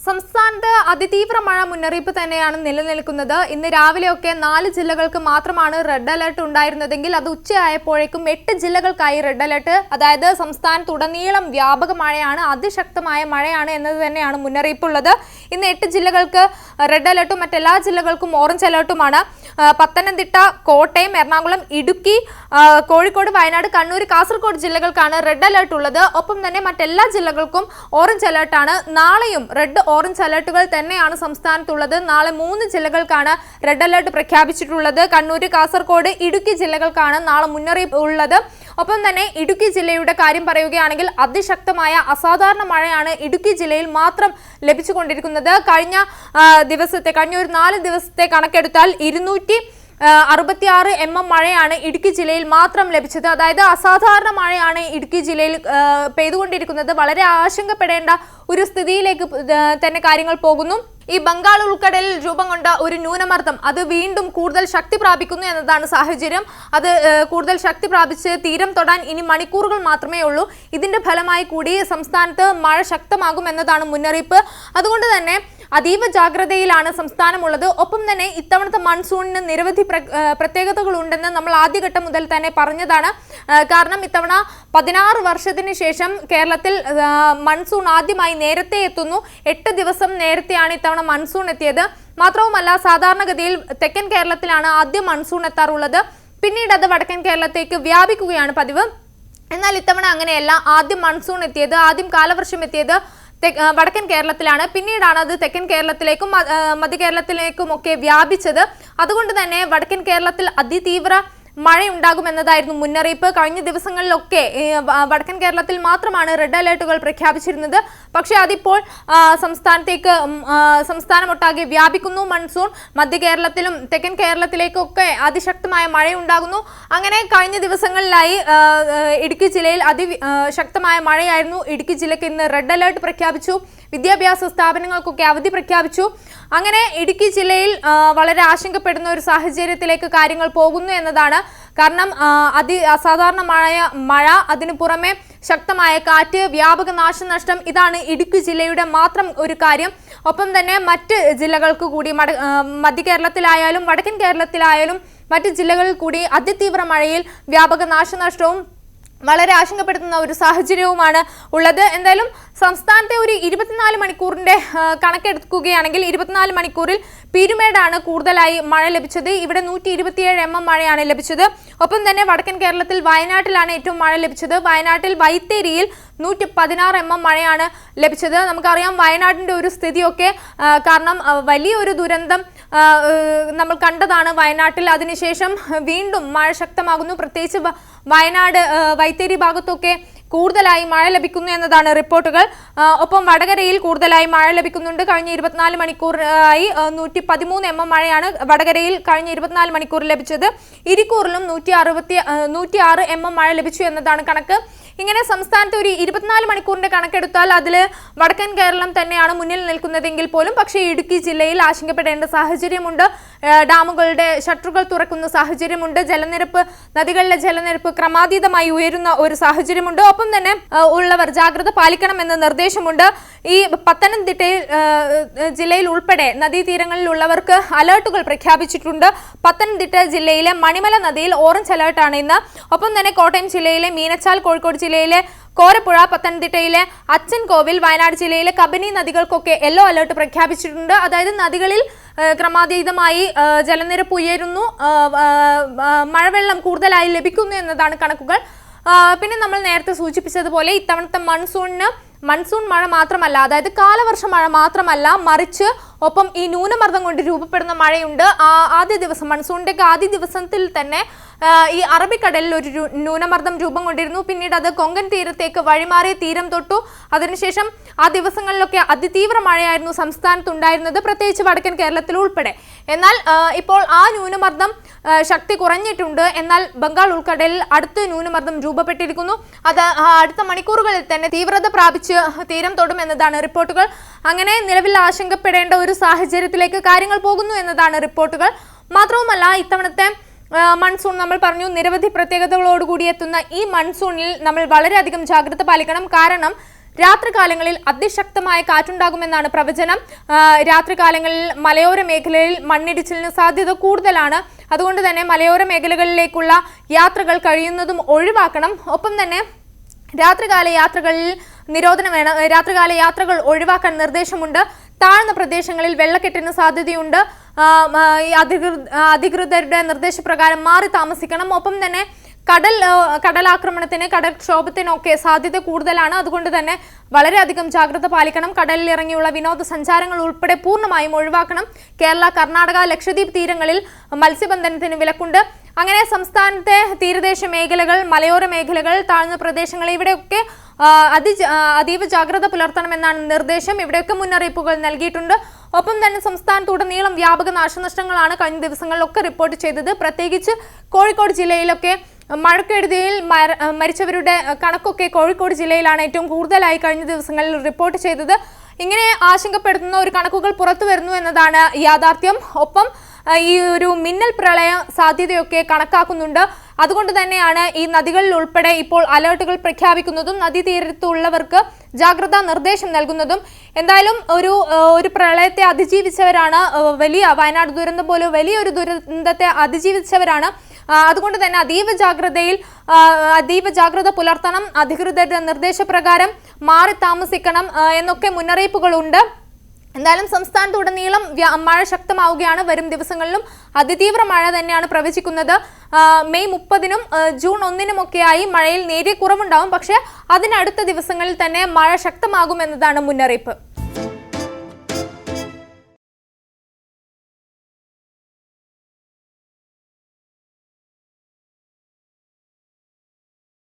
സംസ്ഥാനത്ത് അതിതീവ്ര മഴ മുന്നറിയിപ്പ് തന്നെയാണ് നിലനിൽക്കുന്നത്. ഇന്ന് രാവിലെയൊക്കെ 4 ജില്ലകൾക്ക് മാത്രമാണ് റെഡ് അലർട്ട് ഉണ്ടായിരുന്നതെങ്കിൽ അത് ഉച്ചയായപ്പോഴേക്കും 8 ജില്ലകൾക്കായി റെഡ് അലർട്ട്. അതായത് സംസ്ഥാനത്തുടനീളം വ്യാപക മഴയാണ്, അതിശക്തമായ മഴയാണ് എന്നത് തന്നെയാണ് മുന്നറിയിപ്പുള്ളത്. ഇന്ന് 8 ജില്ലകൾക്ക് റെഡ് അലർട്ടും മറ്റെല്ലാ ജില്ലകൾക്കും ഓറഞ്ച് അലർട്ടുമാണ്. പത്തനംതിട്ട, കോട്ടയം, എറണാകുളം, ഇടുക്കി, കോഴിക്കോട്, വയനാട്, കണ്ണൂർ, കാസർഗോഡ് ജില്ലകൾക്കാണ് റെഡ് അലർട്ട് ഉള്ളത്. ഒപ്പം തന്നെ മറ്റെല്ലാ ജില്ലകൾക്കും ഓറഞ്ച് അലർട്ടാണ്. നാളെയും റെഡ് ഓറഞ്ച് അലർട്ടുകൾ തന്നെയാണ് സംസ്ഥാനത്തുള്ളത്. നാളെ 3 ജില്ലകൾക്കാണ് റെഡ് അലർട്ട് പ്രഖ്യാപിച്ചിട്ടുള്ളത്. കണ്ണൂർ, കാസർഗോഡ്, ഇടുക്കി ജില്ലകൾക്കാണ് നാളെ മുന്നറിയിപ്പ് ഉള്ളത്. ഒപ്പം തന്നെ ഇടുക്കി ജില്ലയുടെ കാര്യം പറയുകയാണെങ്കിൽ അതിശക്തമായ അസാധാരണ മഴയാണ് ഇടുക്കി ജില്ലയിൽ മാത്രം ലഭിച്ചുകൊണ്ടിരിക്കുന്നത്. കഴിഞ്ഞ ഒരു 4 ദിവസത്തെ കണക്കെടുത്താൽ 266 mm മഴയാണ് ഇടുക്കി ജില്ലയിൽ മാത്രം ലഭിച്ചത്. അതായത് അസാധാരണ മഴയാണ് ഇടുക്കി ജില്ലയിൽ പെയ്തുകൊണ്ടിരിക്കുന്നത്. വളരെ ആശങ്കപ്പെടേണ്ട ഒരു സ്ഥിതിയിലേക്ക് തന്നെ കാര്യങ്ങൾ പോകുന്നു. ഈ ബംഗാൾ ഉൾക്കടലിൽ രൂപം കൊണ്ട ഒരു ന്യൂനമർദ്ദം അത് വീണ്ടും കൂടുതൽ ശക്തി പ്രാപിക്കുന്നു എന്നതാണ് സാഹചര്യം. അത് കൂടുതൽ ശക്തി പ്രാപിച്ച് തീരം തൊടാൻ ഇനി മണിക്കൂറുകൾ മാത്രമേ ഉള്ളൂ. ഇതിന്റെ ഫലമായി കൂടി സംസ്ഥാനത്ത് മഴ ശക്തമാകും എന്നതാണ് മുന്നറിയിപ്പ്. അതുകൊണ്ട് തന്നെ അതീവ ജാഗ്രതയിലാണ് സംസ്ഥാനമുള്ളത്. ഒപ്പം തന്നെ ഇത്തവണത്തെ മൺസൂണിന് നിരവധി പ്രത്യേകതകൾ ഉണ്ടെന്ന് നമ്മൾ ആദ്യഘട്ടം മുതൽ തന്നെ പറഞ്ഞതാണ്. കാരണം ഇത്തവണ 16 വർഷത്തിന് ശേഷം കേരളത്തിൽ മൺസൂൺ ആദ്യമായി നേരത്തെ എത്തുന്നു. 8 ദിവസം നേരത്തെയാണ് ഇത്തവണ മൺസൂൺ എത്തിയത്. മാത്രവുമല്ല, സാധാരണഗതിയിൽ തെക്കൻ കേരളത്തിലാണ് ആദ്യം മൺസൂൺ എത്താറുള്ളത്. പിന്നീട് അത് വടക്കൻ കേരളത്തേക്ക് വ്യാപിക്കുകയാണ് പതിവ്. എന്നാൽ ഇത്തവണ അങ്ങനെയല്ല. ആദ്യം മൺസൂൺ എത്തിയത്, ആദ്യം കാലവർഷം എത്തിയത് വടക്കൻ കേരളത്തിലാണ്. പിന്നീടാണ് അത് തെക്കൻ കേരളത്തിലേക്കും മധ്യ കേരളത്തിലേക്കും ഒക്കെ വ്യാപിച്ചത്. അതുകൊണ്ട് തന്നെ വടക്കൻ കേരളത്തിൽ അതിതീവ്ര മഴയുണ്ടാകുമെന്നതായിരുന്നു മുന്നറിയിപ്പ്. കഴിഞ്ഞ ദിവസങ്ങളിലൊക്കെ വടക്കൻ കേരളത്തിൽ മാത്രമാണ് റെഡ് അലേർട്ടുകൾ പ്രഖ്യാപിച്ചിരുന്നത്. പക്ഷേ അതിപ്പോൾ സംസ്ഥാനമൊട്ടാകെ വ്യാപിക്കുന്നു മൺസൂൺ. മധ്യ കേരളത്തിലും തെക്കൻ കേരളത്തിലേക്കൊക്കെ അതിശക്തമായ മഴയുണ്ടാകുന്നു. അങ്ങനെ കഴിഞ്ഞ ദിവസങ്ങളിലായി ഇടുക്കി ജില്ലയിൽ അതിശക്തമായ മഴയായിരുന്നു. ഇടുക്കി ജില്ലയ്ക്ക് ഇന്ന് റെഡ് അലേർട്ട് പ്രഖ്യാപിച്ചു. വിദ്യാഭ്യാസ സ്ഥാപനങ്ങൾക്കൊക്കെ അവധി പ്രഖ്യാപിച്ചു. അങ്ങനെ ഇടുക്കി ജില്ലയിൽ വളരെ ആശങ്കപ്പെടുന്ന ഒരു സാഹചര്യത്തിലേക്ക് കാര്യങ്ങൾ പോകുന്നു എന്നതാണ്. കാരണം അസാധാരണമായ മഴ, അതിനു പുറമെ ശക്തമായ കാറ്റ്, വ്യാപക നാശനഷ്ടം, ഇതാണ് ഇടുക്കി ജില്ലയുടെ മാത്രം ഒരു കാര്യം. ഒപ്പം തന്നെ മറ്റ് ജില്ലകൾക്ക് കൂടി മധ്യ കേരളത്തിലായാലും വടക്കൻ കേരളത്തിലായാലും മറ്റ് ജില്ലകളിൽ കൂടി അതിതീവ്ര മഴയിൽ വ്യാപക നാശനഷ്ടവും വളരെ ആശങ്കപ്പെടുത്തുന്ന ഒരു സാഹചര്യവുമാണ് ഉള്ളത്. എന്തായാലും സംസ്ഥാനത്തെ ഒരു 24 മണിക്കൂറിന്റെ കണക്കെടുക്കുകയാണെങ്കിൽ 24 മണിക്കൂറിൽ പീരുമേടാണ് കൂടുതലായി മഴ ലഭിച്ചത്. ഇവിടെ 127 mm മഴയാണ് ലഭിച്ചത്. ഒപ്പം തന്നെ വടക്കൻ കേരളത്തിൽ വയനാട്ടിലാണ് ഏറ്റവും മഴ ലഭിച്ചത്. വയനാട്ടിൽ വൈത്തേരിയിൽ 116 mm മഴയാണ് ലഭിച്ചത്. നമുക്കറിയാം വയനാടിന്റെ ഒരു സ്ഥിതിയൊക്കെ, കാരണം വലിയൊരു ദുരന്തം നമ്മൾ കണ്ടതാണ് വയനാട്ടിൽ. അതിനുശേഷം വീണ്ടും മഴ ശക്തമാകുന്നു. പ്രത്യേകിച്ച് വയനാട് വൈത്തേരി ഭാഗത്തൊക്കെ കൂടുതലായി മഴ ലഭിക്കുന്നു എന്നതാണ് റിപ്പോർട്ടുകൾ. ഒപ്പം വടകരയിൽ കൂടുതലായി മഴ ലഭിക്കുന്നുണ്ട്. കഴിഞ്ഞ 24 മണിക്കൂറായി 113 mm മഴയാണ് വടകരയിൽ കഴിഞ്ഞ 24 മണിക്കൂർ ലഭിച്ചത്. ഇരിക്കൂറിലും 106 mm മഴ ലഭിച്ചു എന്നതാണ് കണക്ക്. ഇങ്ങനെ സംസ്ഥാനത്ത് ഒരു 24 മണിക്കൂറിന്റെ കണക്കെടുത്താൽ അതിൽ വടക്കൻ കേരളം തന്നെയാണ് മുന്നിൽ നിൽക്കുന്നതെങ്കിൽ പോലും പക്ഷേ ഇടുക്കി ജില്ലയിൽ ആശങ്കപ്പെടേണ്ട സാഹചര്യമുണ്ട്. ഡാമുകളുടെ ഷട്ടറുകൾ തുറക്കുന്ന സാഹചര്യമുണ്ട്. നദികളിലെ ജലനിരപ്പ് ക്രമാതീതമായി ഉയരുന്ന ഒരു സാഹചര്യമുണ്ട്. ഒപ്പം തന്നെ ഉള്ളവർ ജാഗ്രത പാലിക്കണമെന്ന നിർദ്ദേശമുണ്ട്. ഈ പത്തനംതിട്ട ജില്ലയിൽ ഉൾപ്പെടെ നദീതീരങ്ങളിലുള്ളവർക്ക് അലേർട്ടുകൾ പ്രഖ്യാപിച്ചിട്ടുണ്ട്. പത്തനംതിട്ട ജില്ലയിലെ മണിമല നദിയിൽ ഓറഞ്ച് അലേർട്ടാണ് ഇന്ന്. ഒപ്പം തന്നെ കോട്ടയം ജില്ലയിലെ മീനച്ചാൽ, കോഴിക്കോട് ജില്ലയിലെ കോരപ്പുഴ, പത്തനംതിട്ടയിലെ അച്ചൻകോവിൽ, വയനാട് ജില്ലയിലെ കബനി നദികൾക്കൊക്കെ യെല്ലോ അലേർട്ട് പ്രഖ്യാപിച്ചിട്ടുണ്ട്. അതായത് നദികളിൽ ക്രമാതീതമായി ജലനിരപ്പ് ഉയരുന്നു, മഴവെള്ളം കൂടുതലായി ലഭിക്കുന്നു എന്നതാണ് കണക്കുകൾ. പിന്നെ നമ്മൾ നേരത്തെ സൂചിപ്പിച്ചതുപോലെ ഇത്തവണത്തെ മൺസൂൺ മഴ മാത്രമല്ല, അതായത് കാലവർഷ മഴ മാത്രമല്ല, മറിച്ച് ഒപ്പം ഈ ന്യൂനമർദ്ദം കൊണ്ട് രൂപപ്പെടുന്ന മഴയുണ്ട്. മൺസൂണിന്റെ ആദ്യ ദിവസത്തിൽ തന്നെ ഈ അറബിക്കടലിൽ ഒരു ന്യൂനമർദ്ദം രൂപം കൊണ്ടിരുന്നു. പിന്നീട് അത് കൊങ്കൺ തീരത്തേക്ക് വഴിമാറി തീരം തൊട്ടു. അതിനുശേഷം ആ ദിവസങ്ങളിലൊക്കെ അതിതീവ്ര മഴയായിരുന്നു സംസ്ഥാനത്തുണ്ടായിരുന്നത്, പ്രത്യേകിച്ച് വടക്കൻ കേരളത്തിൽ ഉൾപ്പെടെ. എന്നാൽ ഇപ്പോൾ ആ ന്യൂനമർദ്ദം ശക്തി കുറഞ്ഞിട്ടുണ്ട്. എന്നാൽ ബംഗാൾ ഉൾക്കടലിൽ അടുത്ത ന്യൂനമർദ്ദം രൂപപ്പെട്ടിരിക്കുന്നു. അത് അടുത്ത മണിക്കൂറുകളിൽ തന്നെ തീവ്രത പ്രാപിച്ച് തീരം തൊടും എന്നതാണ് റിപ്പോർട്ടുകൾ. അങ്ങനെ നിലവിൽ ആശങ്കപ്പെടേണ്ട ഒരു സാഹചര്യത്തിലേക്ക് കാര്യങ്ങൾ പോകുന്നു എന്നതാണ് റിപ്പോർട്ടുകൾ. മാത്രവുമല്ല, ഇത്തവണത്തെ മൺസൂൺ നമ്മൾ പറഞ്ഞു നിരവധി പ്രത്യേകതകളോടുകൂടി എത്തുന്ന ഈ മൺസൂണിൽ നമ്മൾ വളരെയധികം ജാഗ്രത പാലിക്കണം. കാരണം രാത്രികാലങ്ങളിൽ അതിശക്തമായ കാറ്റുണ്ടാകുമെന്നാണ് പ്രവചനം. രാത്രികാലങ്ങളിൽ മലയോര മേഖലയിൽ മണ്ണിടിച്ചിലിന് സാധ്യത കൂടുതലാണ്. അതുകൊണ്ട് തന്നെ മലയോര മേഖലകളിലേക്കുള്ള യാത്രകൾ കഴിയുന്നതും ഒഴിവാക്കണം. ഒപ്പം തന്നെ രാത്രികാല യാത്രകളിൽ നിരോധനം വേണം. രാത്രികാല യാത്രകൾ ഒഴിവാക്കാൻ നിർദ്ദേശമുണ്ട്. താഴ്ന്ന പ്രദേശങ്ങളിൽ വെള്ളക്കെട്ടിന് സാധ്യതയുണ്ട്. അധികൃതരുടെ നിർദ്ദേശപ്രകാരം മാറി താമസിക്കണം. ഒപ്പം തന്നെ കടലാക്രമണത്തിന് കടൽക്ഷോഭത്തിനൊക്കെ സാധ്യത കൂടുതലാണ്. അതുകൊണ്ട് തന്നെ വളരെയധികം ജാഗ്രത പാലിക്കണം. കടലിൽ ഇറങ്ങിയുള്ള വിനോദസഞ്ചാരങ്ങൾ ഉൾപ്പെടെ പൂർണ്ണമായും ഒഴിവാക്കണം. കേരള, കർണാടക, ലക്ഷദ്വീപ് തീരങ്ങളിൽ മത്സ്യബന്ധനത്തിന് വിലക്കുണ്ട്. അങ്ങനെ സംസ്ഥാനത്തെ തീരദേശ മേഖലകൾ, മലയോര മേഖലകൾ, താഴ്ന്ന പ്രദേശങ്ങൾ ഇവിടെയൊക്കെ അതീവ ജാഗ്രത പുലർത്തണമെന്നാണ് നിർദ്ദേശം. ഇവിടെയൊക്കെ മുന്നറിയിപ്പുകൾ നൽകിയിട്ടുണ്ട്. ഒപ്പം തന്നെ സംസ്ഥാനത്തുടനീളം വ്യാപക നാശനഷ്ടങ്ങളാണ് കഴിഞ്ഞ ദിവസങ്ങളിലൊക്കെ റിപ്പോർട്ട് ചെയ്തത്. പ്രത്യേകിച്ച് കോഴിക്കോട് ജില്ലയിലൊക്കെ മഴക്കെടുതിയിൽ മരിച്ചവരുടെ കണക്കൊക്കെ കോഴിക്കോട് ജില്ലയിലാണ് ഏറ്റവും കൂടുതലായി കഴിഞ്ഞ ദിവസങ്ങളിൽ റിപ്പോർട്ട് ചെയ്തത്. ഇങ്ങനെ ആശങ്കപ്പെടുത്തുന്ന ഒരു കണക്കുകൾ പുറത്തു വരുന്നു എന്നതാണ് യാഥാർത്ഥ്യം. ഒപ്പം ഈ ഒരു മിന്നൽ പ്രളയ സാധ്യതയൊക്കെ കണക്കാക്കുന്നുണ്ട്. അതുകൊണ്ട് തന്നെയാണ് ഈ നദികളിൽ ഉൾപ്പെടെ ഇപ്പോൾ അലേർട്ടുകൾ പ്രഖ്യാപിക്കുന്നതും നദീതീരത്തുള്ളവർക്ക് ജാഗ്രതാ നിർദ്ദേശം നൽകുന്നതും. എന്തായാലും ഒരു പ്രളയത്തെ അതിജീവിച്ചവരാണ്, വലിയ വയനാട് ദുരന്തം പോലെ വലിയൊരു ദുരന്തത്തെ അതിജീവിച്ചവരാണ്. അതുകൊണ്ട് തന്നെ അതീവ ജാഗ്രത പുലർത്തണം. അധികൃതരുടെ നിർദ്ദേശപ്രകാരം മാറി താമസിക്കണം എന്നൊക്കെ മുന്നറിയിപ്പുകളുണ്ട്. എന്തായാലും സംസ്ഥാനത്തുടനീളം മഴ ശക്തമാവുകയാണ്. വരും ദിവസങ്ങളിലും അതിതീവ്ര മഴ തന്നെയാണ് പ്രവചിക്കുന്നത്. മെയ് 30-നും ജൂൺ 1-നുമൊക്കെയായി മഴയിൽ നേരിയ കുറവുണ്ടാവും. പക്ഷേ അതിനടുത്ത ദിവസങ്ങളിൽ തന്നെ മഴ ശക്തമാകുമെന്നതാണ് മുന്നറിയിപ്പ്.